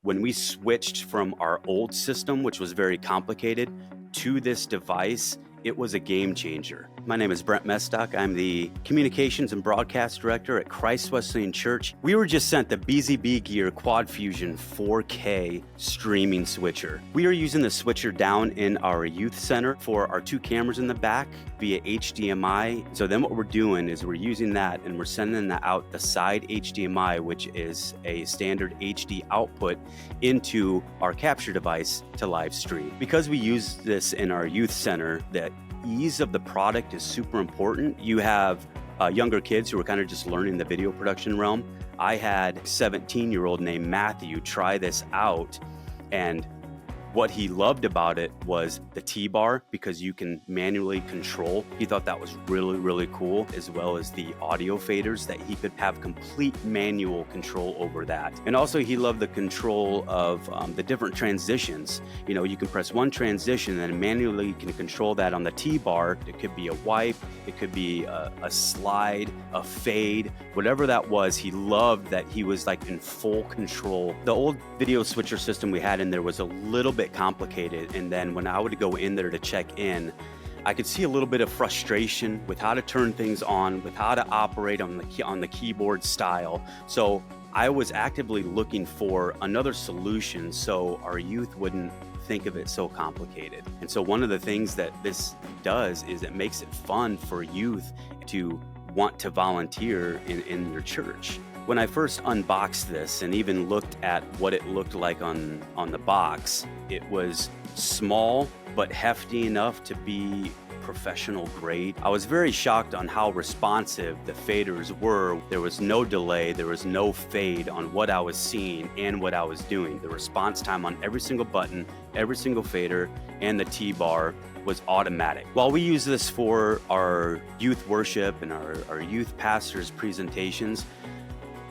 When we switched from our old system, which was very complicated, to this device, it was a game changer. My name is Brent Mestock. I'm the Communications and Broadcast Director at Christ Wesleyan Church. We were just sent the BZBGear QuadFusion 4K streaming switcher. We are using the switcher down in our youth center for our 2 cameras in the back via HDMI. So then what we're doing is we're using that and we're sending that out the side HDMI, which is a standard HD output, into our capture device to live stream. Because we use this in our youth center, that ease of the product is super important. You have younger kids who are kind of just learning the video production realm. I had a 17-year-old named Matthew try this out, and what he loved about it was the T-bar, because you can manually control. He thought that was really, really cool, as well as the audio faders, that he could have complete manual control over that. And also he loved the control of the different transitions. You know, you can press one transition and manually can control that on the T-bar. It could be a wipe, it could be a slide, a fade, whatever that was. He loved that he was like in full control. The old video switcher system we had in there was a little bit complicated, and then when I would go in there to check in, I could see a little bit of frustration with how to turn things on, with how to operate on the keyboard style. So I was actively looking for another solution so our youth wouldn't think of it so complicated. And so one of the things that this does is it makes it fun for youth to want to volunteer in your church. When I first unboxed this and even looked at what it looked like on the box, it was small but hefty enough to be professional grade. I was very shocked on how responsive the faders were. There was no delay, there was no fade on what I was seeing and what I was doing. The response time on every single button, every single fader, and the T-bar was automatic. While we use this for our youth worship and our youth pastors' presentations,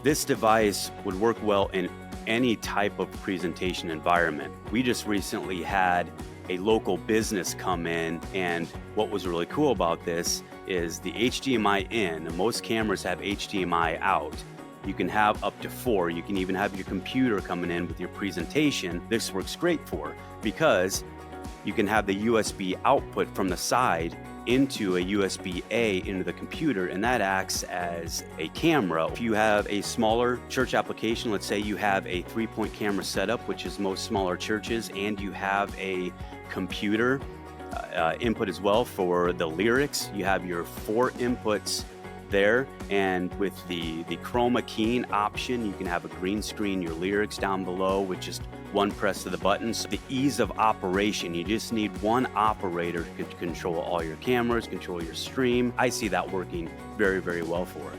this device would work well in any type of presentation environment. We just recently had a local business come in, and what was really cool about this is the HDMI in. Most cameras have HDMI out. You can have up to 4. You can even have your computer coming in with your presentation. This works great for, because you can have the USB output from the side into a USB-A into the computer, and that acts as a camera. If you have a smaller church application, let's say you have a 3-point camera setup, which is most smaller churches, and you have a computer input as well for the lyrics, you have your 4 inputs there, and with the chroma keying option, you can have a green screen your lyrics down below with just one press of the button. So the ease of operation, you just need one operator to control all your cameras, control your stream. I see that working very, very well for it.